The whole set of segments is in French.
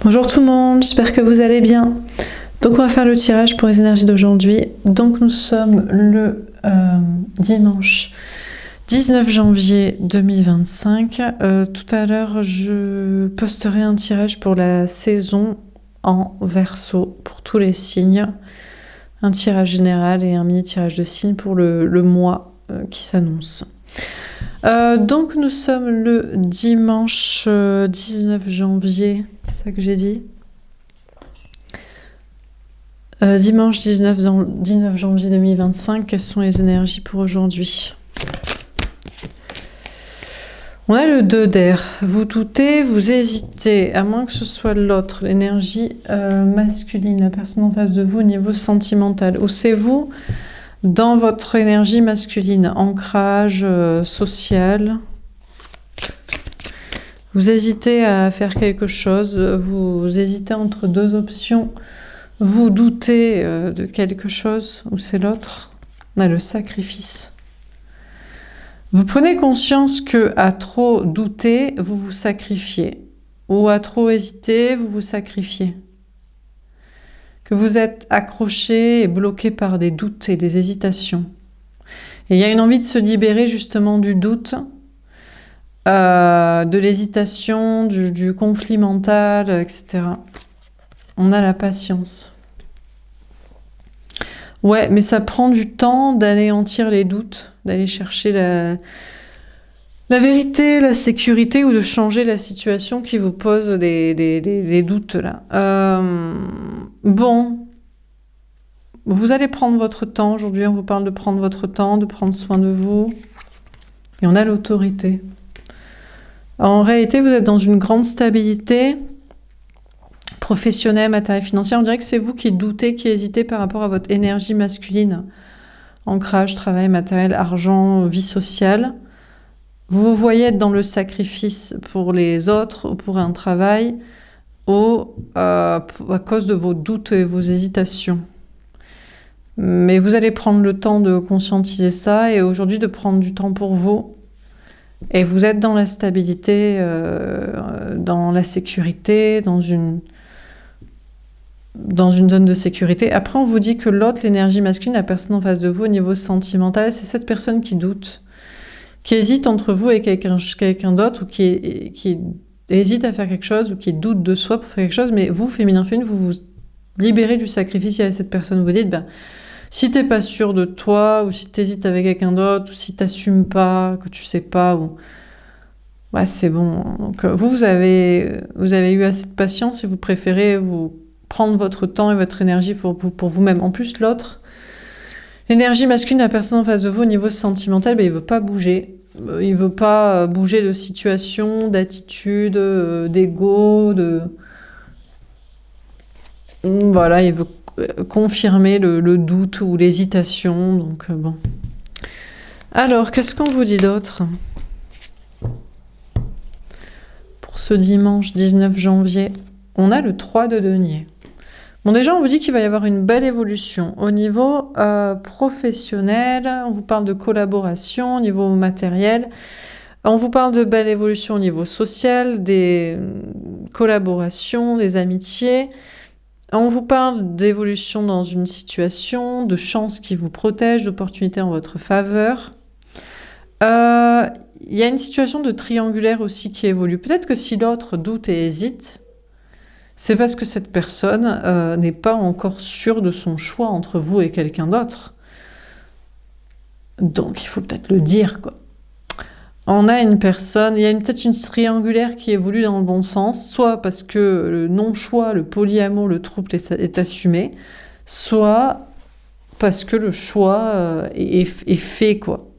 Bonjour tout le monde, j'espère que vous allez bien. Donc on va faire le tirage pour les énergies d'aujourd'hui. Donc nous sommes le dimanche 19 janvier 2025. Tout à l'heure, je posterai un tirage pour la saison en Verseau pour tous les signes. Un tirage général et un mini tirage de signes pour le mois qui s'annonce. Donc nous sommes le dimanche 19 janvier, c'est ça que j'ai dit. Dimanche 19 janvier 2025, quelles sont les énergies pour aujourd'hui? On a le 2 d'air. Vous doutez, vous hésitez, à moins que ce soit l'autre, l'énergie masculine, la personne en face de vous au niveau sentimental. Ou c'est vous dans votre énergie masculine, ancrage social. Vous hésitez à faire quelque chose, vous hésitez entre deux options, vous doutez de quelque chose, ou c'est l'autre. On a le sacrifice. Vous prenez conscience que à trop douter, vous vous sacrifiez, ou à trop hésiter, vous vous sacrifiez. Que vous êtes accroché et bloqué par des doutes et des hésitations. Et il y a une envie de se libérer justement du doute, de l'hésitation, du conflit mental, etc. On a la patience. Ouais, mais ça prend du temps d'anéantir les doutes, d'aller chercher la vérité, la sécurité, ou de changer la situation qui vous pose des doutes là. Bon, vous allez prendre votre temps. Aujourd'hui, on vous parle de prendre votre temps, de prendre soin de vous. Et on a l'autorité. En réalité, vous êtes dans une grande stabilité professionnelle, matérielle, financière. On dirait que c'est vous qui doutez, qui hésitez par rapport à votre énergie masculine. Ancrage, travail, matériel, argent, vie sociale. Vous vous voyez être dans le sacrifice pour les autres, ou pour un travail, ou à cause de vos doutes et vos hésitations. Mais vous allez prendre le temps de conscientiser ça, et aujourd'hui de prendre du temps pour vous. Et vous êtes dans la stabilité, dans la sécurité, dans une zone de sécurité. Après, on vous dit que l'autre, l'énergie masculine, la personne en face de vous au niveau sentimental, c'est cette personne qui doute, qui hésite entre vous et quelqu'un d'autre, ou qui hésite à faire quelque chose, ou qui doute de soi pour faire quelque chose. Mais vous, féminin, vous vous libérez du sacrifice à cette personne. Vous dites, si t'es pas sûr de toi, ou si t'hésites avec quelqu'un d'autre, ou si t'assumes pas, que tu sais pas, ou... Ouais, c'est bon. Donc, vous avez eu assez de patience, et vous préférez vous prendre votre temps et votre énergie pour vous-même. En plus, l'autre, l'énergie masculine, la personne en face de vous au niveau sentimental, il veut pas bouger. Il veut pas bouger de situation, d'attitude, d'ego, Voilà, il veut confirmer le doute ou l'hésitation. Donc, bon. Alors, qu'est-ce qu'on vous dit d'autre pour ce dimanche 19 janvier? On a le 3 de denier. Bon, déjà, on vous dit qu'il va y avoir une belle évolution. Au niveau professionnel, on vous parle de collaboration, au niveau matériel. On vous parle de belle évolution au niveau social, des collaborations, des amitiés. On vous parle d'évolution dans une situation, de chance qui vous protège, d'opportunités en votre faveur. Il y a une situation de triangulaire aussi qui évolue. Peut-être que si l'autre doute et hésite, c'est parce que cette personne n'est pas encore sûre de son choix entre vous et quelqu'un d'autre. Donc il faut peut-être le dire, quoi. On a une personne, il y a peut-être une triangulaire qui évolue dans le bon sens, soit parce que le non-choix, le polyamour, le trouble est assumé, soit parce que le choix est fait, quoi.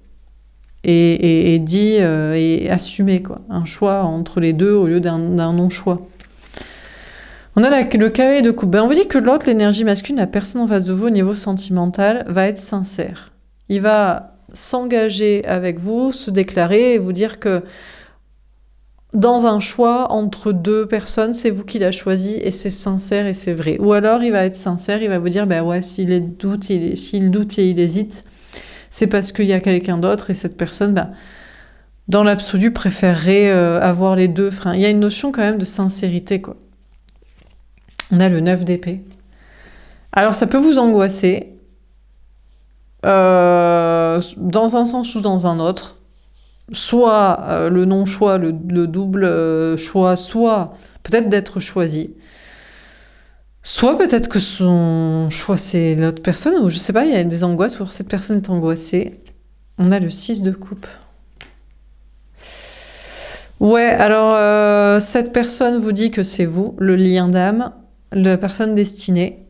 Et dit, et assumé, quoi. Un choix entre les deux au lieu d'un non-choix. On a le cavalier de coupe. On vous dit que l'autre, l'énergie masculine, la personne en face de vous au niveau sentimental, va être sincère. Il va s'engager avec vous, se déclarer et vous dire que dans un choix entre deux personnes, c'est vous qui l'a choisi et c'est sincère et c'est vrai. Ou alors il va être sincère, il va vous dire ouais, s'il doute et il hésite, c'est parce qu'il y a quelqu'un d'autre, et cette personne, dans l'absolu, préférerait avoir les deux freins. Il y a une notion quand même de sincérité, quoi. On a le 9 d'épée. Alors ça peut vous angoisser, dans un sens ou dans un autre. Soit le non-choix, le double choix, soit peut-être d'être choisi. Soit peut-être que son choix c'est l'autre personne, ou je sais pas, il y a des angoisses, ou alors cette personne est angoissée. On a le 6 de coupe. Ouais, alors cette personne vous dit que c'est vous, le lien d'âme, la personne destinée,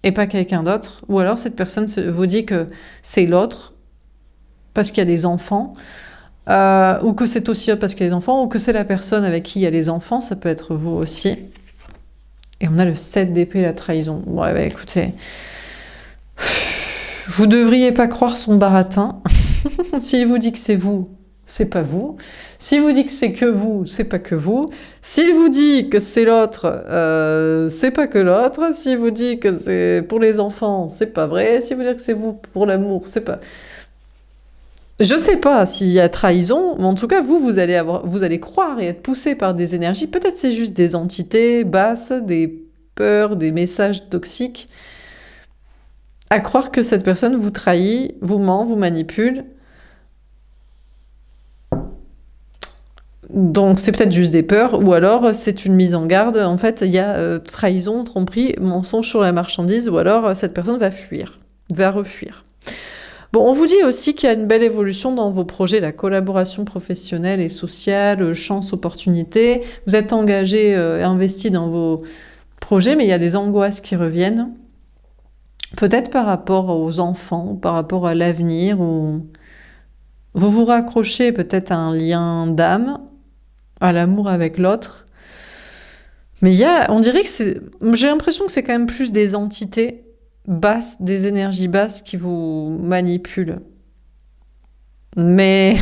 et pas quelqu'un d'autre. Ou alors cette personne vous dit que c'est l'autre, parce qu'il y a des enfants, ou que c'est aussi parce qu'il y a des enfants, ou que c'est la personne avec qui il y a les enfants, ça peut être vous aussi. Et on a le 7 d'épée, la trahison. Ouais, bah écoutez, vous devriez pas croire son baratin. S'il vous dit que c'est vous, c'est pas vous. S'il vous dit que c'est que vous, c'est pas que vous. S'il vous dit que c'est l'autre, c'est pas que l'autre. S'il vous dit que c'est pour les enfants, c'est pas vrai. S'il vous dit que c'est vous pour l'amour, c'est pas... Je sais pas s'il y a trahison, mais en tout cas, vous allez croire et être poussé par des énergies. Peut-être c'est juste des entités basses, des peurs, des messages toxiques. À croire que cette personne vous trahit, vous ment, vous manipule. Donc c'est peut-être juste des peurs, ou alors c'est une mise en garde. En fait, il y a trahison, tromperie, mensonge sur la marchandise, ou alors cette personne va fuir, va refuir. Bon, on vous dit aussi qu'il y a une belle évolution dans vos projets, la collaboration professionnelle et sociale, chance, opportunité. Vous êtes engagé et investi dans vos projets, mais il y a des angoisses qui reviennent. Peut-être par rapport aux enfants, par rapport à l'avenir, ou vous vous raccrochez peut-être à un lien d'âme, à l'amour avec l'autre. Mais on dirait que j'ai l'impression que c'est quand même plus des entités basses, des énergies basses qui vous manipulent. Mais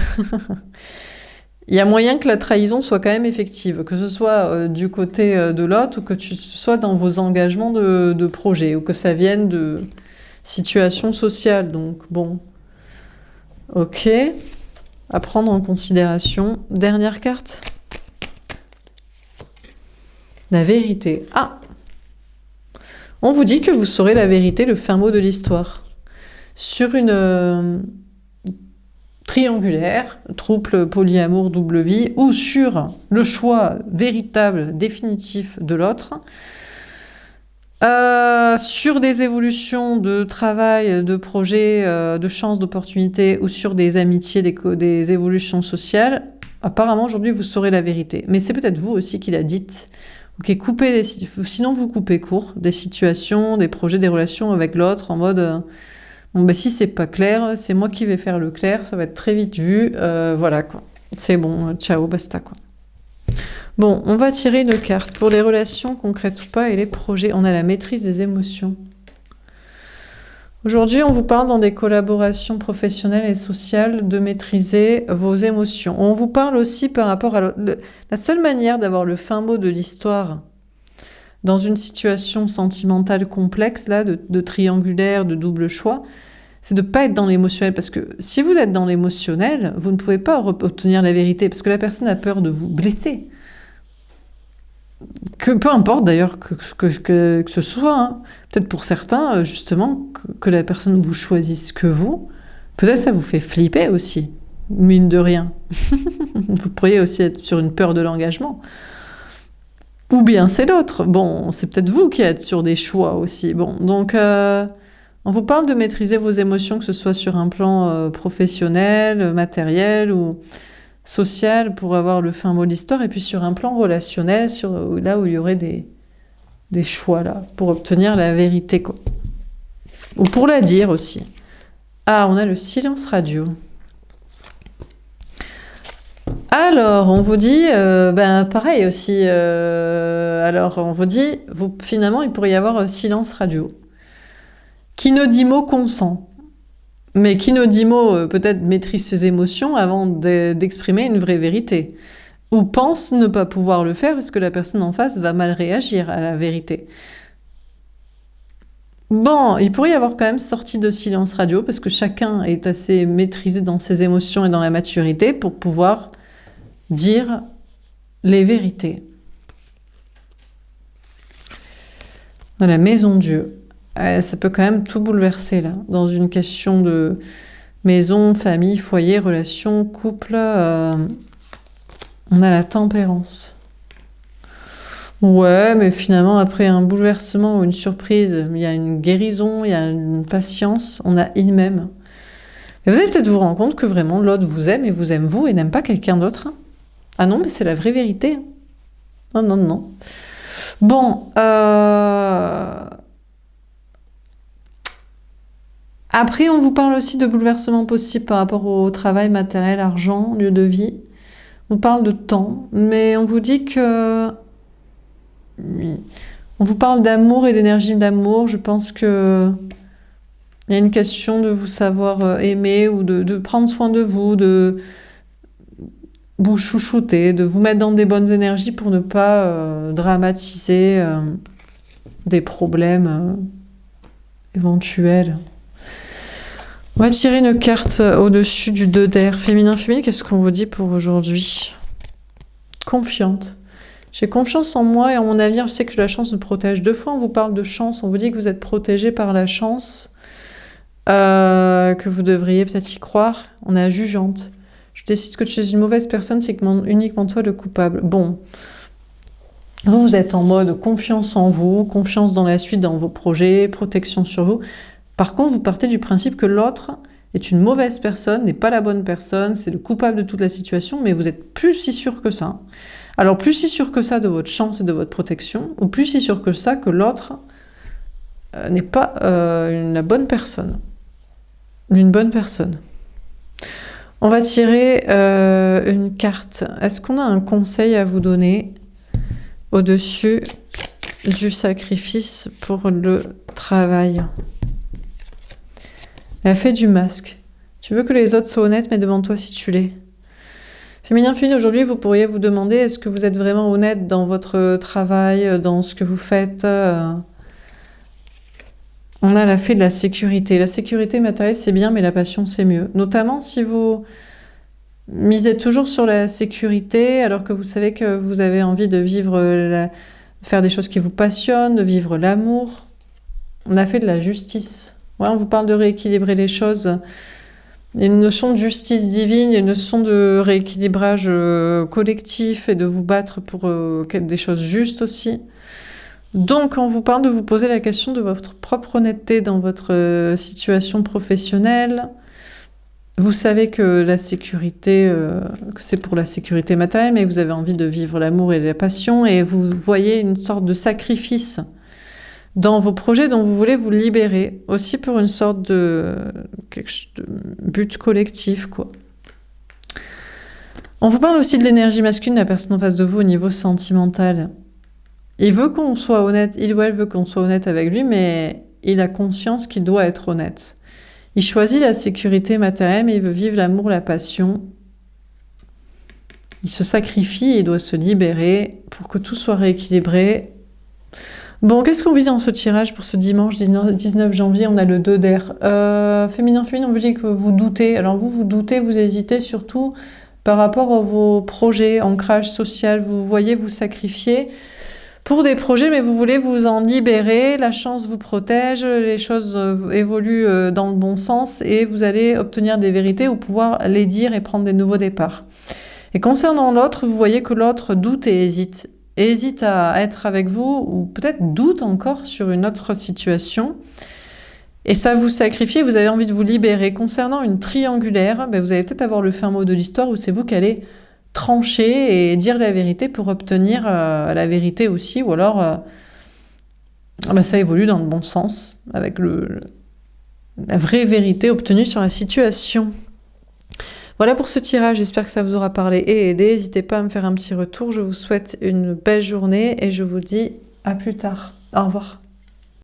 il y a moyen que la trahison soit quand même effective, que ce soit du côté de l'autre, ou que tu sois dans vos engagements de projet, ou que ça vienne de situations sociales. Donc bon, ok, à prendre en considération. Dernière carte. La vérité. Ah! On vous dit que vous saurez la vérité, le fin mot de l'histoire. Sur une triangulaire, trouble, polyamour, double vie, ou sur le choix véritable, définitif de l'autre, sur des évolutions de travail, de projets, de chances, d'opportunités, ou sur des amitiés, des évolutions sociales, apparemment aujourd'hui vous saurez la vérité. Mais c'est peut-être vous aussi qui la dites. Ok, sinon vous coupez court des situations, des projets, des relations avec l'autre en mode bon ben si c'est pas clair, c'est moi qui vais faire le clair, ça va être très vite vu, voilà quoi. C'est bon, ciao, basta quoi. Bon, on va tirer une carte pour les relations concrètes ou pas et les projets. On a la maîtrise des émotions. Aujourd'hui, on vous parle dans des collaborations professionnelles et sociales de maîtriser vos émotions. On vous parle aussi par rapport à la seule manière d'avoir le fin mot de l'histoire dans une situation sentimentale complexe, là, de triangulaire, de double choix, c'est de ne pas être dans l'émotionnel. Parce que si vous êtes dans l'émotionnel, vous ne pouvez pas obtenir la vérité, parce que la personne a peur de vous blesser. Peu importe d'ailleurs que ce soit, hein. Peut-être pour certains, justement, que la personne vous choisisse que vous, peut-être ça vous fait flipper aussi, mine de rien. Vous pourriez aussi être sur une peur de l'engagement. Ou bien c'est l'autre. Bon, c'est peut-être vous qui êtes sur des choix aussi. Bon, donc on vous parle de maîtriser vos émotions, que ce soit sur un plan professionnel, matériel ou social, pour avoir le fin mot de l'histoire, et puis sur un plan relationnel, là où il y aurait des choix, là, pour obtenir la vérité, quoi. Ou pour la dire aussi. Ah, on a le silence radio. Alors, on vous dit, pareil aussi, alors on vous dit, finalement, il pourrait y avoir silence radio. Qui ne dit mot consent. Mais qui ne dit mot peut-être maîtrise ses émotions avant d'exprimer une vraie vérité. Ou pense ne pas pouvoir le faire parce que la personne en face va mal réagir à la vérité. Bon, il pourrait y avoir quand même sortie de silence radio parce que chacun est assez maîtrisé dans ses émotions et dans la maturité pour pouvoir dire les vérités. Dans la maison Dieu. Ça peut quand même tout bouleverser là, dans une question de maison, famille, foyer, relation, couple. On a la tempérance. Ouais, mais finalement, après un bouleversement ou une surprise, il y a une guérison, il y a une patience, on a il m'aime. Mais vous allez peut-être vous rendre compte que vraiment l'autre vous aime et vous aime vous et n'aime pas quelqu'un d'autre. Ah non, mais c'est la vraie vérité. Non, non, non. Bon, après, on vous parle aussi de bouleversements possibles par rapport au travail, matériel, argent, lieu de vie. On parle de temps, mais on vous dit que... Oui. On vous parle d'amour et d'énergie d'amour. Je pense que il y a une question de vous savoir aimer ou de prendre soin de vous, vous chouchouter, de vous mettre dans des bonnes énergies pour ne pas dramatiser des problèmes éventuels. On va tirer une carte au-dessus du 2 d'air. Féminin, féminin, qu'est-ce qu'on vous dit pour aujourd'hui? Confiante. J'ai confiance en moi et en mon avenir. Je sais que la chance nous protège. 2 fois, on vous parle de chance. On vous dit que vous êtes protégé par la chance, que vous devriez peut-être y croire. On est jugeante. Je décide que tu es une mauvaise personne, c'est uniquement toi le coupable. Bon, vous êtes en mode confiance en vous, confiance dans la suite, dans vos projets, protection sur vous. Par contre, vous partez du principe que l'autre est une mauvaise personne, n'est pas la bonne personne, c'est le coupable de toute la situation, mais vous n'êtes plus si sûr que ça. Alors, plus si sûr que ça de votre chance et de votre protection, ou plus si sûr que ça que l'autre n'est pas la bonne personne. Une bonne personne. On va tirer une carte. Est-ce qu'on a un conseil à vous donner au-dessus du sacrifice pour le travail? La fée du masque. Tu veux que les autres soient honnêtes, mais demande-toi si tu l'es. Féminin, féminin, aujourd'hui, vous pourriez vous demander, est-ce que vous êtes vraiment honnête dans votre travail, dans ce que vous faites? On a la fée de la sécurité. La sécurité matérielle, c'est bien, mais la passion, c'est mieux. Notamment si vous misez toujours sur la sécurité, alors que vous savez que vous avez envie de vivre, faire des choses qui vous passionnent, de vivre l'amour. On a fait de la justice. Ouais, on vous parle de rééquilibrer les choses. Il y a une notion de justice divine, il y a une notion de rééquilibrage collectif et de vous battre pour des choses justes aussi. Donc, on vous parle de vous poser la question de votre propre honnêteté dans votre situation professionnelle. Vous savez que la sécurité, que c'est pour la sécurité matérielle, mais vous avez envie de vivre l'amour et la passion, et vous voyez une sorte de sacrifice dans vos projets dont vous voulez vous libérer, aussi pour une sorte de but collectif, quoi. On vous parle aussi de l'énergie masculine de la personne en face de vous au niveau sentimental. Il veut qu'on soit honnête, il ou elle veut qu'on soit honnête avec lui, mais il a conscience qu'il doit être honnête. Il choisit la sécurité matérielle, mais il veut vivre l'amour, la passion. Il se sacrifie et il doit se libérer pour que tout soit rééquilibré. Bon, qu'est-ce qu'on vit dans ce tirage pour ce dimanche 19 janvier? On a le 2 d'air. Féminin, féminin, on vous dit que vous doutez. Alors vous doutez, vous hésitez surtout par rapport à vos projets, ancrage social. Vous voyez vous sacrifier pour des projets, mais vous voulez vous en libérer. La chance vous protège, les choses évoluent dans le bon sens et vous allez obtenir des vérités ou pouvoir les dire et prendre des nouveaux départs. Et concernant l'autre, vous voyez que l'autre doute et hésite. Hésite à être avec vous ou peut-être doute encore sur une autre situation. Et ça vous sacrifie, vous avez envie de vous libérer. Concernant une triangulaire, vous allez peut-être avoir le fin mot de l'histoire où c'est vous qui allez trancher et dire la vérité pour obtenir la vérité aussi. Ou alors, ça évolue dans le bon sens avec la vraie vérité obtenue sur la situation. Voilà pour ce tirage, j'espère que ça vous aura parlé et aidé. N'hésitez pas à me faire un petit retour. Je vous souhaite une belle journée et je vous dis à plus tard. Au revoir.